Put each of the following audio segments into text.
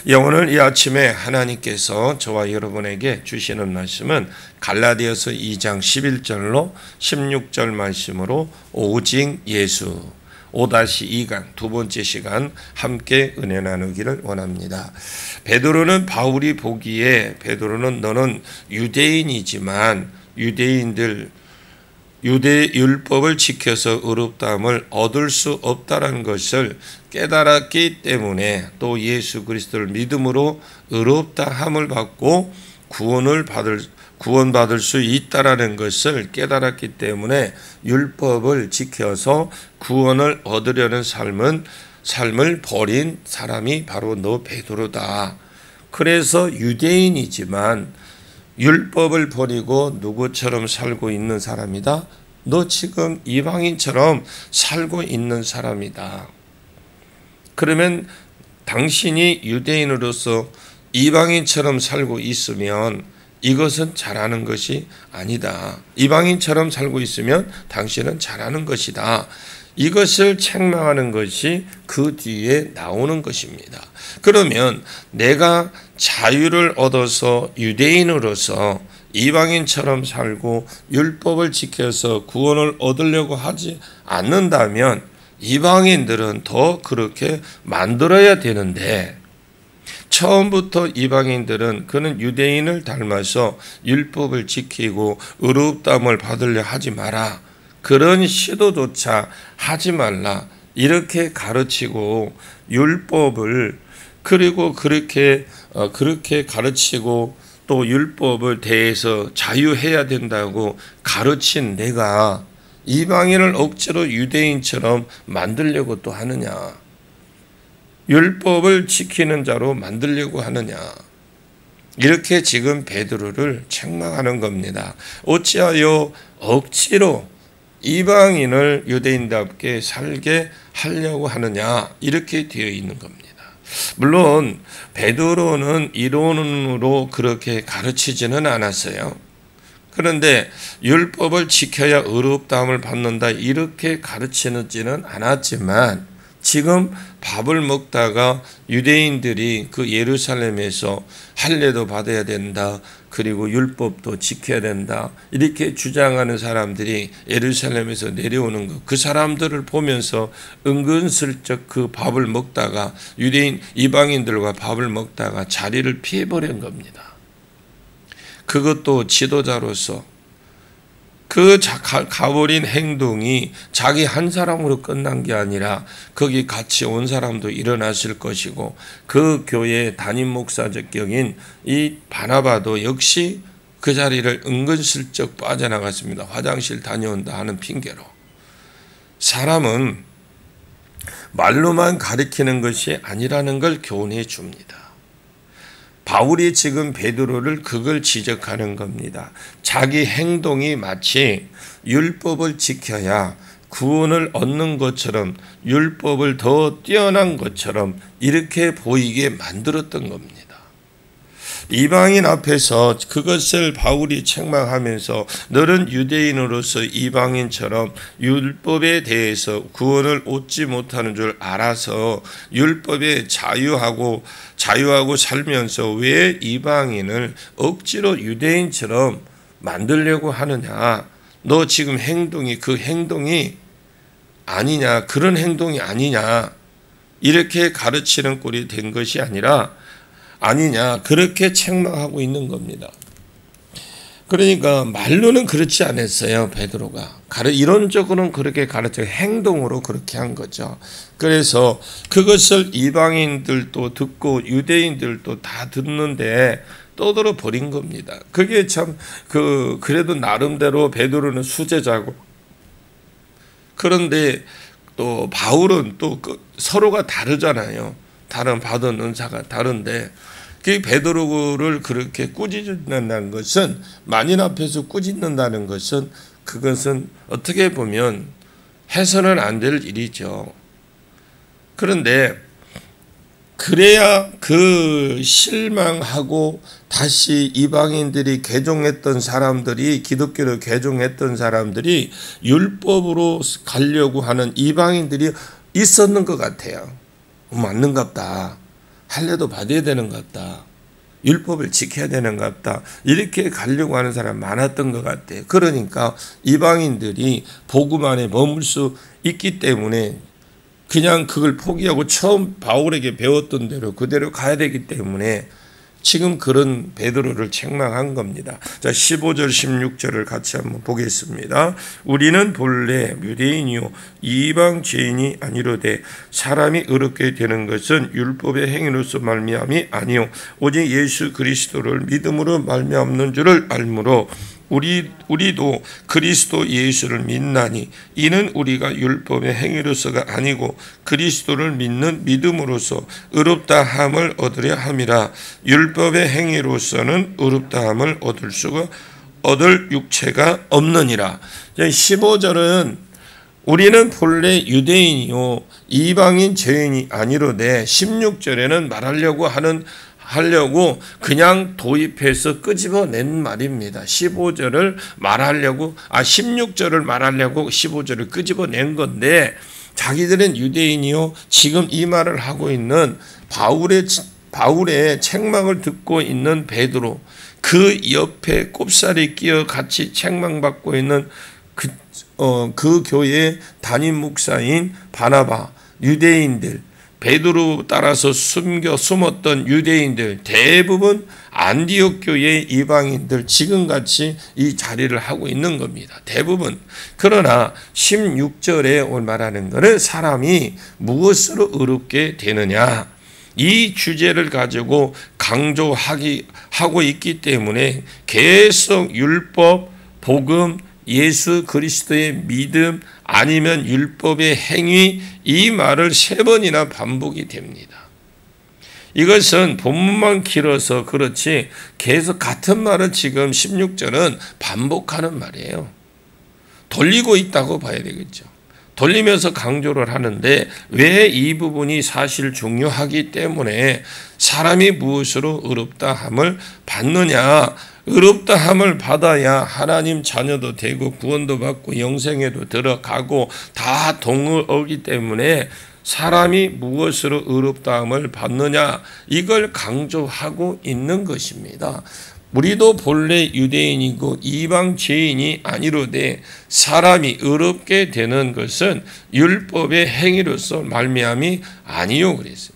오늘 이 아침에 하나님께서 저와 여러분에게 주시는 말씀은 갈라디아서 2장 11절로 16절 말씀으로 오직 예수 5-2강 두 번째 시간 함께 은혜 나누기를 원합니다. 베드로는 바울이 보기에 베드로는 너는 유대인이지만 유대 율법을 지켜서 의롭다함을 얻을 수 없다는 것을 깨달았기 때문에 또 예수 그리스도를 믿음으로 의롭다함을 받고 구원받을 수 있다라는 것을 깨달았기 때문에 율법을 지켜서 구원을 얻으려는 삶을 버린 사람이 바로 너 베드로다. 그래서 유대인이지만 율법을 버리고 누구처럼 살고 있는 사람이다? 너 지금 이방인처럼 살고 있는 사람이다. 그러면 당신이 유대인으로서 이방인처럼 살고 있으면 이것은 잘하는 것이 아니다. 이방인처럼 살고 있으면 당신은 잘하는 것이다. 이것을 책망하는 것이 그 뒤에 나오는 것입니다. 그러면 내가 자유를 얻어서 유대인으로서 이방인처럼 살고 율법을 지켜서 구원을 얻으려고 하지 않는다면 이방인들은 더 그렇게 만들어야 되는데 처음부터 이방인들은 그는 유대인을 닮아서 율법을 지키고 의롭다함을 받으려 하지 마라. 그런 시도조차 하지 말라. 이렇게 가르치고 율법을 그리고 그렇게 가르치고 또 율법을 대해서 자유해야 된다고 가르친 내가 이방인을 억지로 유대인처럼 만들려고 또 하느냐? 율법을 지키는 자로 만들려고 하느냐? 이렇게 지금 베드로를 책망하는 겁니다. 어찌하여 억지로 이방인을 유대인답게 살게 하려고 하느냐? 이렇게 되어 있는 겁니다. 물론 베드로는 이론으로 그렇게 가르치지는 않았어요. 그런데 율법을 지켜야 의롭다함을 받는다 이렇게 가르치지는 않았지만 지금 밥을 먹다가 유대인들이 그 예루살렘에서 할례도 받아야 된다. 그리고 율법도 지켜야 된다. 이렇게 주장하는 사람들이 예루살렘에서 내려오는 것. 그 사람들을 보면서 은근슬쩍 그 밥을 먹다가 유대인 이방인들과 밥을 먹다가 자리를 피해버린 겁니다. 그것도 지도자로서 그 가버린 행동이 자기 한 사람으로 끝난 게 아니라 거기 같이 온 사람도 일어났을 것이고 그 교회 담임 목사적 격인 이 바나바도 역시 그 자리를 은근슬쩍 빠져나갔습니다. 화장실 다녀온다 하는 핑계로. 사람은 말로만 가리키는 것이 아니라는 걸 교훈해 줍니다. 바울이 지금 베드로를 그걸 지적하는 겁니다. 자기 행동이 마치 율법을 지켜야 구원을 얻는 것처럼 율법을 더 뛰어난 것처럼 이렇게 보이게 만들었던 겁니다. 이방인 앞에서 그것을 바울이 책망하면서 너는 유대인으로서 이방인처럼 율법에 대해서 구원을 얻지 못하는 줄 알아서 율법에 자유하고 살면서 왜 이방인을 억지로 유대인처럼 만들려고 하느냐? 너 지금 그 행동이 아니냐? 그런 행동이 아니냐? 이렇게 가르치는 꼴이 된 것이 아니냐? 그렇게 책망하고 있는 겁니다. 그러니까 말로는 그렇지 않았어요, 베드로가. 이론적으로는 그렇게 가르쳐 행동으로 그렇게 한 거죠. 그래서 그것을 이방인들도 듣고 유대인들도 다 듣는데 떠들어 버린 겁니다. 그게 참 그래도 나름대로 베드로는 수제자고 그런데 또 바울은 또 서로가 다르잖아요. 받은 은사가 다른데 그 베드로를 그렇게 꾸짖는다는 것은 만인 앞에서 꾸짖는다는 것은 그것은 어떻게 보면 해서는 안 될 일이죠. 그런데 그래야 그 실망하고 다시 이방인들이 개종했던 사람들이 기독교를 개종했던 사람들이 율법으로 가려고 하는 이방인들이 있었는 것 같아요. 맞는갑다. 할례도 받아야 되는 것 같다. 율법을 지켜야 되는 것 같다. 이렇게 가려고 하는 사람 많았던 것 같아요. 그러니까 이방인들이 복음 안에 머물 수 있기 때문에 그냥 그걸 포기하고 처음 바울에게 배웠던 대로 그대로 가야 되기 때문에 지금 그런 베드로를 책망한 겁니다. 자, 15절 16절을 같이 한번 보겠습니다. 우리는 본래 유대인이요 이방 죄인이 아니로되 사람이 의롭게 되는 것은 율법의 행위로서 말미암이 아니요 오직 예수 그리스도를 믿음으로 말미암는 줄을 알므로 우리도 그리스도 예수를 믿나니 이는 우리가 율법의 행위로서가 아니고 그리스도를 믿는 믿음으로서 의롭다함을 얻으려 함이라. 율법의 행위로서는 의롭다함을 얻을 육체가 없느니라. 15절은 우리는 본래 유대인이요 이방인 죄인이 아니로되 16절에는 하려고 그냥 도입해서 끄집어낸 말입니다. 16절을 말하려고 15절을 끄집어낸 건데 자기들은 유대인이요 지금 이 말을 하고 있는 바울의 책망을 듣고 있는 베드로, 그 옆에 꼽살이 끼어 같이 책망받고 있는 그 교회의 담임 목사인 바나바, 유대인들, 베드로 따라서 숨었던 유대인들, 대부분 안디옥 교회의 이방인들 지금같이 이 자리를 하고 있는 겁니다. 대부분. 그러나 16절에 오늘 말하는 것은 사람이 무엇으로 의롭게 되느냐, 이 주제를 가지고 강조하고 있기 때문에 계속 율법, 복음, 예수 그리스도의 믿음 아니면 율법의 행위, 이 말을 3번이나 반복이 됩니다. 이것은 본문만 길어서 그렇지 계속 같은 말을 지금 16절은 반복하는 말이에요. 돌리고 있다고 봐야 되겠죠. 돌리면서 강조를 하는데 왜 이 부분이 사실 중요하기 때문에 사람이 무엇으로 의롭다함을 받느냐, 의롭다함을 받아야 하나님 자녀도 되고 구원도 받고 영생에도 들어가고 다 동의하기 때문에 사람이 무엇으로 의롭다함을 받느냐, 이걸 강조하고 있는 것입니다. 우리도 본래 유대인이고 이방 죄인이 아니로되 사람이 의롭게 되는 것은 율법의 행위로서 말미암이 아니요 그랬어요.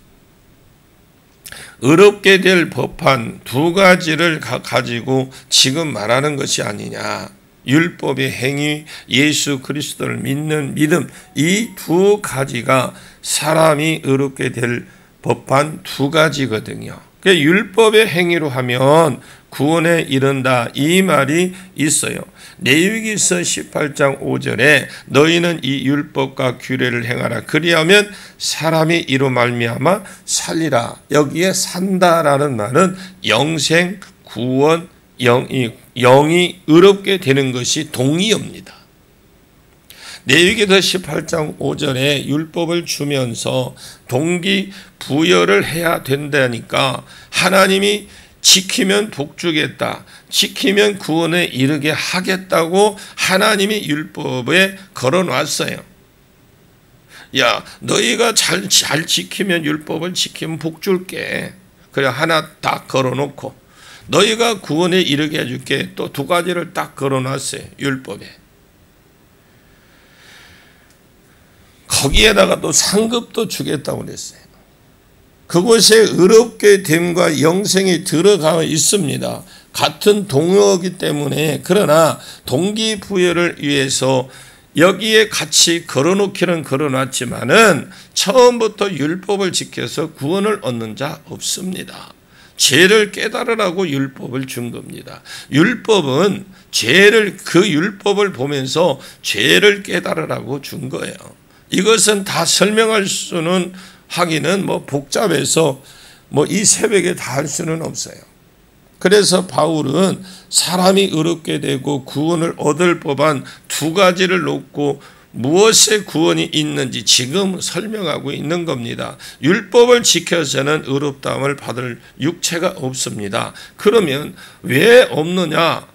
의롭게 될 법한 2가지를 가지고 지금 말하는 것이 아니냐. 율법의 행위, 예수 그리스도를 믿는 믿음, 이 2가지가 사람이 의롭게 될 법한 2가지거든요. 율법의 행위로 하면 구원에 이른다, 이 말이 있어요. 레위기서 18장 5절에 너희는 이 율법과 규례를 행하라 그리하면 사람이 이로 말미암아 살리라. 여기에 산다라는 말은 영생, 구원, 영이 의롭게 되는 것이 동의어입니다. 레위기서 18장 5절에 율법을 주면서 동기부여를 해야 된다니까, 하나님이 지키면 복주겠다, 지키면 구원에 이르게 하겠다고 하나님이 율법에 걸어놨어요. 야, 너희가 잘 지키면, 율법을 지키면 복 줄게. 그래 하나 딱 걸어놓고 너희가 구원에 이르게 해줄게. 또 2가지를 딱 걸어놨어요. 율법에. 거기에다가 또 상급도 주겠다고 그랬어요. 그곳에 의롭게 됨과 영생이 들어가 있습니다. 같은 동요이기 때문에. 그러나 동기부여를 위해서 여기에 같이 걸어놓기는 걸어놨지만은 처음부터 율법을 지켜서 구원을 얻는 자 없습니다. 죄를 깨달으라고 율법을 준 겁니다. 율법은 그 율법을 보면서 죄를 깨달으라고 준 거예요. 이것은 다 설명할 수는 하기는 복잡해서 이 새벽에 다 할 수는 없어요. 그래서 바울은 사람이 의롭게 되고 구원을 얻을 법한 2가지를 놓고 무엇에 구원이 있는지 지금 설명하고 있는 겁니다. 율법을 지켜서는 의롭다함을 받을 육체가 없습니다. 그러면 왜 없느냐?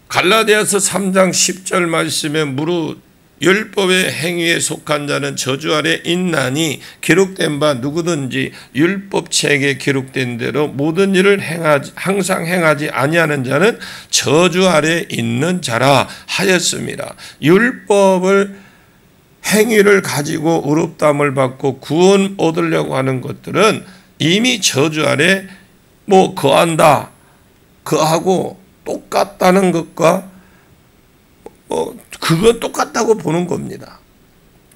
갈라디아서 3장 10절 말씀에 율법의 행위에 속한 자는 저주 아래 있나니 기록된 바 누구든지 율법책에 기록된 대로 모든 일을 항상 행하지 아니하는 자는 저주 아래 있는 자라 하였습니다. 율법을 행위를 가지고 의롭다함을 받고 구원 얻으려고 하는 것들은 이미 저주 아래 거한다, 거하고 똑같다는 것과 그건 똑같다고 보는 겁니다.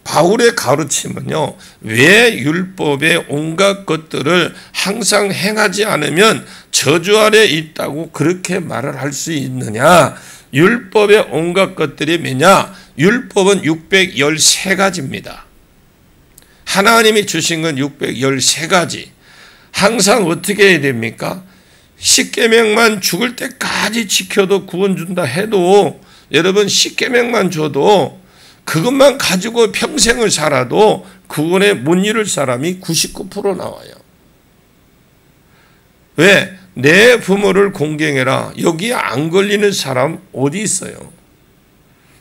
바울의 가르침은요, 왜 율법의 온갖 것들을 항상 행하지 않으면 저주 아래 있다고 그렇게 말을 할 수 있느냐? 율법의 온갖 것들이 뭐냐? 율법은 613가지입니다. 하나님이 주신 건 613가지. 항상 어떻게 해야 됩니까? 십계명만 죽을 때까지 지켜도 구원 준다 해도, 여러분 십계명만 줘도 그것만 가지고 평생을 살아도 구원에 못 이룰 사람이 99% 나와요. 왜? 내 부모를 공경해라. 여기에 안 걸리는 사람 어디 있어요?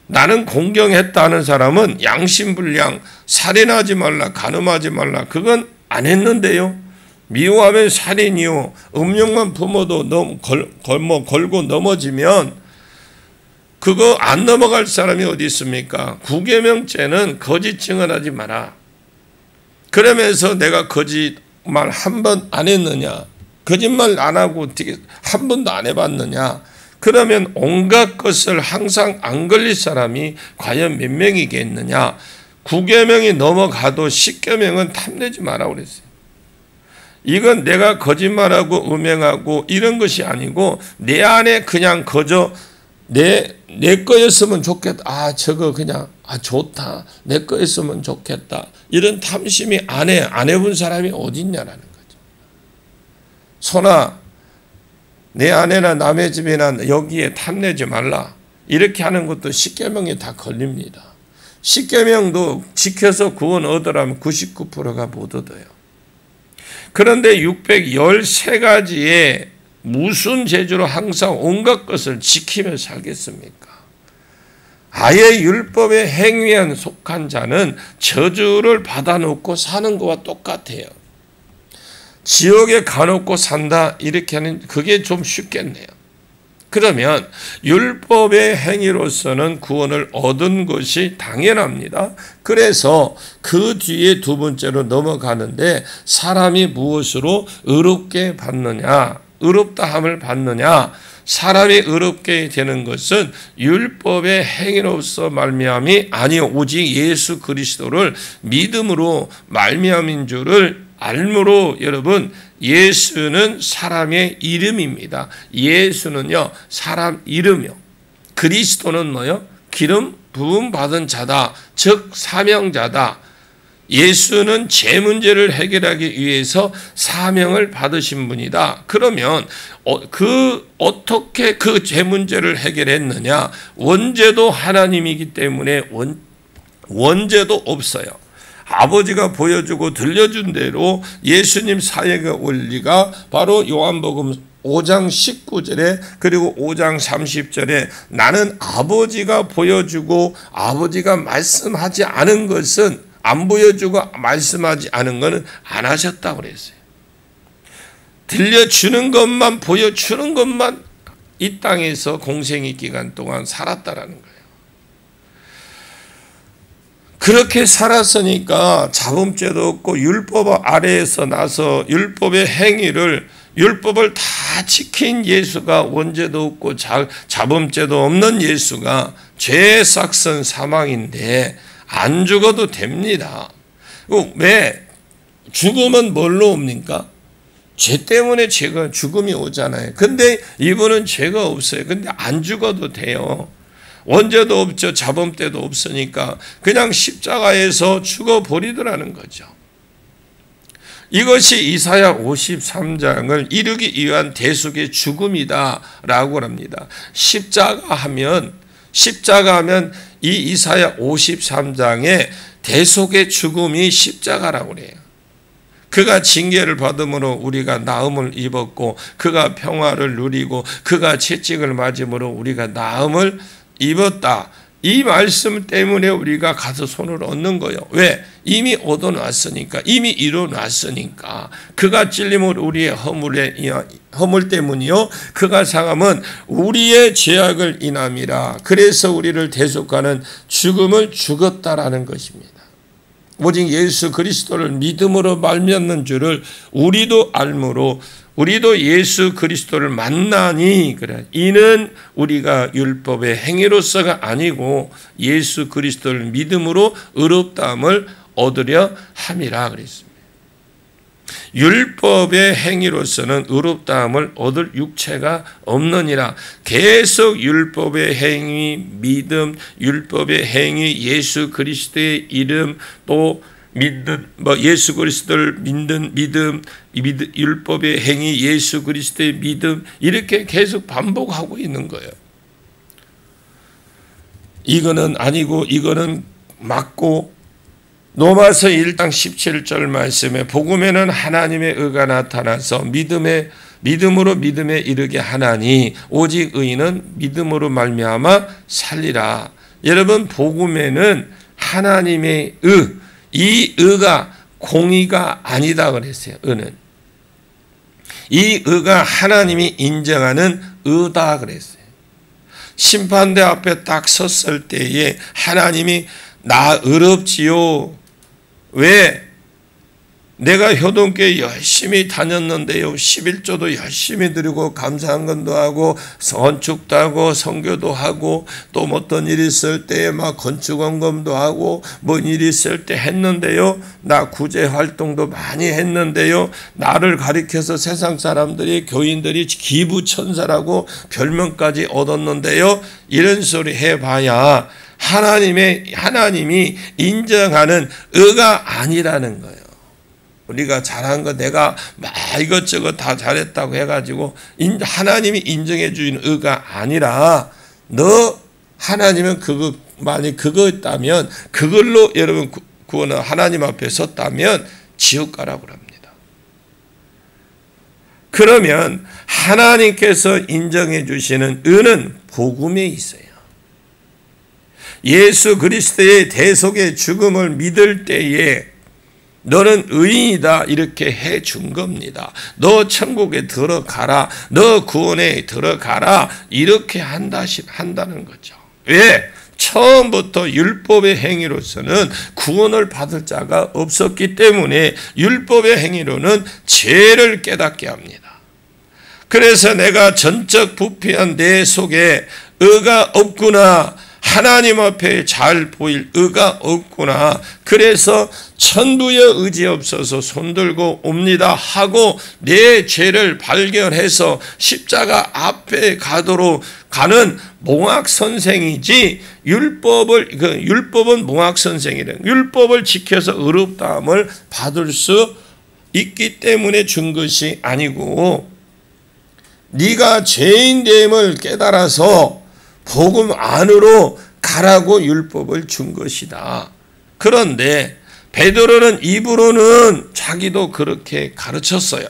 나는 공경했다는 사람은 양심불량, 살인하지 말라, 간음하지 말라, 그건 안 했는데요. 미워하면 살인이요, 음욕만 품어도 걸고 넘어지면 그거 안 넘어갈 사람이 어디 있습니까? 구계명죄는 거짓 증언하지 마라. 그러면서 내가 거짓말 한 번 안 했느냐? 거짓말 안 하고 어떻게 한 번도 안 해봤느냐? 그러면 온갖 것을 항상 안 걸릴 사람이 과연 몇 명이겠느냐? 9계명이 넘어가도 10계명은 탐내지 마라 그랬어요. 이건 내가 거짓말하고 음행하고 이런 것이 아니고 내 안에 그냥 거저 내 거였으면 좋겠다. 저거 그냥 좋다. 내 거였으면 좋겠다. 이런 탐심이 안 해본 사람이 어디 있냐라는 거죠. 소나 내 아내나 남의 집이나 여기에 탐내지 말라. 이렇게 하는 것도 10계명에 다 걸립니다. 10계명도 지켜서 구원 얻으라면 99%가 못 얻어요. 그런데 613가지의 무슨 재주로 항상 온갖 것을 지키며 살겠습니까? 아예 율법의 행위에 속한 자는 저주를 받아놓고 사는 것과 똑같아요. 지옥에 가놓고 산다 이렇게 하는 그게 좀 쉽겠네요. 그러면 율법의 행위로서는 구원을 얻은 것이 당연합니다. 그래서 그 뒤에 두 번째로 넘어가는데 사람이 무엇으로 의롭게 받느냐, 의롭다함을 받느냐. 사람이 의롭게 되는 것은 율법의 행위로서 말미암이 아니요 오직 예수 그리스도를 믿음으로 말미암인 줄을 알므로 여러분, 예수는 사람의 이름입니다. 예수는요 사람 이름이요. 그리스도는 뭐요? 기름 부음 받은 자다. 즉 사명자다. 예수는 제 문제를 해결하기 위해서 사명을 받으신 분이다. 그러면 어떻게 그 제 문제를 해결했느냐? 원죄도 하나님이기 때문에 원죄도 없어요. 아버지가 보여주고 들려준 대로 예수님 사역의 원리가 바로 요한복음 5장 19절에 그리고 5장 30절에 나는 아버지가 보여주고 아버지가 말씀하지 않은 것은 안 보여주고 말씀하지 않은 것은 안 하셨다고 그랬어요. 들려주는 것만 보여주는 것만 이 땅에서 공생의 기간 동안 살았다라는 거예요. 그렇게 살았으니까 잡음죄도 없고 율법 아래에서 나서 율법의 행위를 율법을 다 지킨 예수가 원죄도 없고 잡음죄도 없는 예수가 죄의 삭선 사망인데 안 죽어도 됩니다. 왜? 죽음은 뭘로 옵니까? 죄 때문에 죽음이 오잖아요. 근데 이분은 죄가 없어요. 근데 안 죽어도 돼요. 원죄도 없죠. 잡음죄도 없으니까 그냥 십자가에서 죽어버리더라는 거죠. 이것이 이사야 53장을 이루기 위한 대속의 죽음이다라고 합니다. 십자가 하면 이 이사야 53장의 대속의 죽음이 십자가라고 그래요. 그가 징계를 받음으로 우리가 나음을 입었고 그가 평화를 누리고 그가 채찍을 맞음으로 우리가 나음을 입었다. 이 말씀 때문에 우리가 가서 손을 얻는 거예요. 왜? 이미 얻어놨으니까, 이미 이뤄놨으니까. 그가 찔림으로 우리의 허물 때문이요, 그가 상함은 우리의 죄악을 인함이라. 그래서 우리를 대속하는 죽음을 죽었다라는 것입니다. 오직 예수 그리스도를 믿음으로 말미암는 줄을 우리도 알므로 우리도 예수 그리스도를 만나니, 그래, 이는 우리가 율법의 행위로서가 아니고 예수 그리스도를 믿음으로 의롭다함을 얻으려 함이라 그랬습니다. 율법의 행위로서는 의롭다함을 얻을 육체가 없느니라. 계속 율법의 행위, 믿음, 율법의 행위, 예수 그리스도의 이름, 또 믿는 예수 그리스도를 믿는 믿음, 율법의 행위, 예수 그리스도의 믿음, 이렇게 계속 반복하고 있는 거예요. 이거는 아니고 이거는 맞고. 로마서 1장 17절 말씀에 복음에는 하나님의 의가 나타나서 믿음으로 믿음에 이르게 하나니 오직 의인은 믿음으로 말미암아 살리라. 여러분, 복음에는 하나님의 의, 이 의가 공의가 아니다 그랬어요. 의는 이 의가 하나님이 인정하는 의다 그랬어요. 심판대 앞에 딱 섰을 때에 하나님이 나 의롭지요. 왜? 내가 효동교회 열심히 다녔는데요, 11조도 열심히 드리고 감사한건도 하고 건축도 하고 선교도 하고 또 어떤 일이 있을 때에 막 건축원금도 하고 뭔 일이 있을 때 했는데요, 나 구제 활동도 많이 했는데요, 나를 가리켜서 세상 사람들이 교인들이 기부천사라고 별명까지 얻었는데요, 이런 소리 해봐야 하나님이 인정하는 의가 아니라는 거예요. 우리가 잘한 거 내가 막 이것저것 다 잘했다고 해가지고 하나님이 인정해 주는 의가 아니라, 너 하나님은 만약 그거였다면, 그걸로 여러분 구원은 하나님 앞에 섰다면 지옥 가라고 합니다. 그러면 하나님께서 인정해 주시는 의는 복음에 있어요. 예수 그리스도의 대속의 죽음을 믿을 때에 너는 의인이다 이렇게 해 준 겁니다. 너 천국에 들어가라, 너 구원에 들어가라, 이렇게 한다는 거죠. 왜? 처음부터 율법의 행위로서는 구원을 받을 자가 없었기 때문에 율법의 행위로는 죄를 깨닫게 합니다. 그래서 내가 전적 부패한 내 속에 의가 없구나, 하나님 앞에 잘 보일 의가 없구나, 그래서 천부의 의지 없어서 손들고 옵니다 하고 내 죄를 발견해서 십자가 앞에 가도록 가는 몽학선생이지, 율법은 몽학선생이래. 율법을 지켜서 의롭다함을 받을 수 있기 때문에 준 것이 아니고, 네가 죄인됨을 깨달아서 복음 안으로 가라고 율법을 준 것이다. 그런데 베드로는 입으로는 자기도 그렇게 가르쳤어요.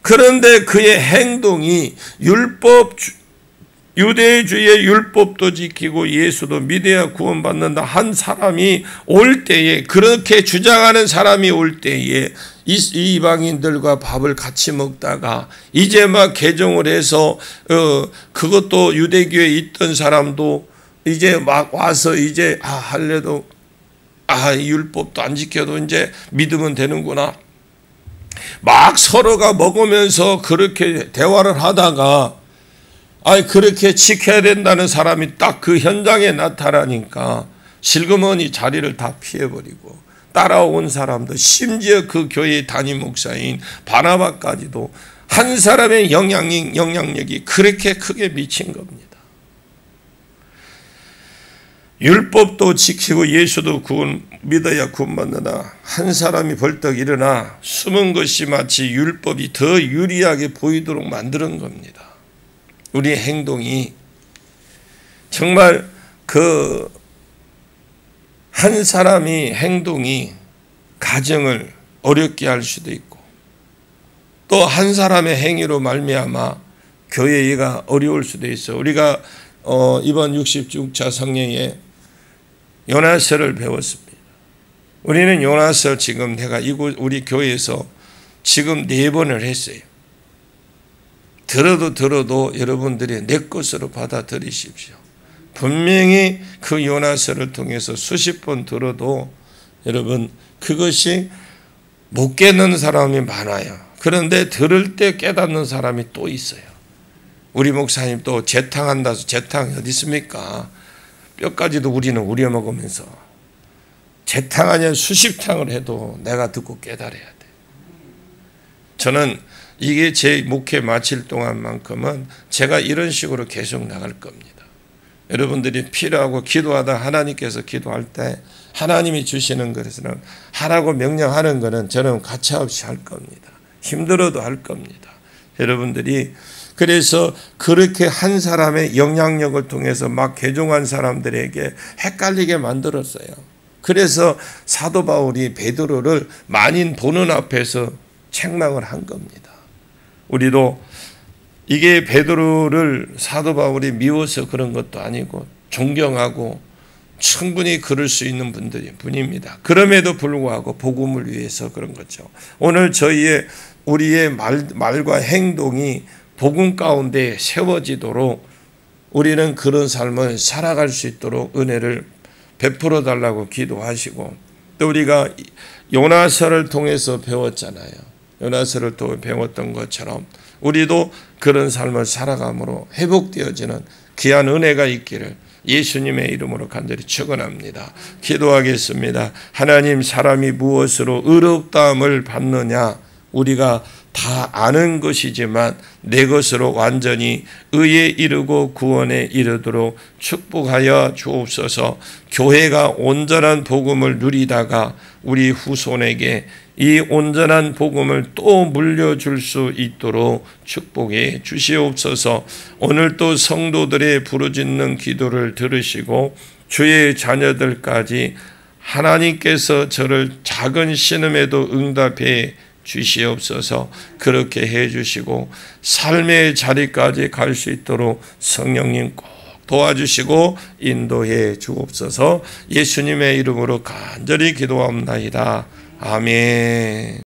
그런데 그의 행동이 유대주의 율법도 지키고 예수도 믿어야 구원받는다 한 사람이 올 때에, 그렇게 주장하는 사람이 올 때에 이방인들과 밥을 같이 먹다가 이제 막 개종을 해서 그것도 유대교에 있던 사람도 이제 막 와서 이제 할래도 율법도 안 지켜도 이제 믿으면 되는구나, 막 서로가 먹으면서 그렇게 대화를 하다가 그렇게 지켜야 된다는 사람이 딱 그 현장에 나타나니까 슬그머니 자리를 다 피해버리고 따라온 사람도, 심지어 그 교회의 담임 목사인 바나바까지도 한 사람의 영향력이 그렇게 크게 미친 겁니다. 율법도 지키고 예수도 믿어야 구원받는다. 한 사람이 벌떡 일어나 숨은 것이 마치 율법이 더 유리하게 보이도록 만드는 겁니다. 우리의 행동이 정말 한 사람이 행동이 가정을 어렵게 할 수도 있고, 또 한 사람의 행위로 말미암아 교회가 어려울 수도 있어. 우리가 이번 66차 성령의 요나서를 배웠습니다. 우리는 요나서 지금 내가 우리 교회에서 지금 4번을 했어요. 들어도 여러분들이 내 것으로 받아들이십시오. 분명히 그 요나서를 통해서 수십 번 들어도 여러분 그것이 못 깨닫는 사람이 많아요. 그런데 들을 때 깨닫는 사람이 또 있어요. 우리 목사님 또 재탕한다. 재탕이 어디 있습니까? 뼈까지도 우리는 우려먹으면서 재탕하냐 수십 탕을 해도 내가 듣고 깨달아야 돼. 저는 이게 제 목회 마칠 동안만큼은 제가 이런 식으로 계속 나갈 겁니다. 여러분들이 필요하고 기도하다 하나님께서 기도할 때 하나님이 주시는 것에서는 하라고 명령하는 것은 저는 가차없이 할 겁니다. 힘들어도 할 겁니다. 여러분들이 그래서 그렇게 한 사람의 영향력을 통해서 막 개종한 사람들에게 헷갈리게 만들었어요. 그래서 사도 바울이 베드로를 만인 보는 앞에서 책망을 한 겁니다. 우리도 이게 베드로를 사도 바울이 미워서 그런 것도 아니고 존경하고 충분히 그럴 수 있는 분입니다. 그럼에도 불구하고 복음을 위해서 그런 거죠. 오늘 우리의 말과 행동이 복음 가운데 세워지도록 우리는 그런 삶을 살아갈 수 있도록 은혜를 베풀어 달라고 기도하시고, 또 우리가 요나서를 통해서 배웠잖아요. 요나서를 통해 배웠던 것처럼 우리도 그런 삶을 살아감으로 회복되어지는 귀한 은혜가 있기를 예수님의 이름으로 간절히 축원합니다. 기도하겠습니다. 하나님, 사람이 무엇으로 의롭다함을 받느냐 우리가 다 아는 것이지만 내 것으로 완전히 의에 이르고 구원에 이르도록 축복하여 주옵소서. 교회가 온전한 복음을 누리다가 우리 후손에게 이 온전한 복음을 또 물려줄 수 있도록 축복해 주시옵소서. 오늘 또 성도들의 부르짖는 기도를 들으시고 주의 자녀들까지 하나님께서 저를 작은 신음에도 응답해 주시옵소서. 그렇게 해주시고 삶의 자리까지 갈 수 있도록 성령님 꼭 도와주시고 인도해 주옵소서. 예수님의 이름으로 간절히 기도합니다. 아멘.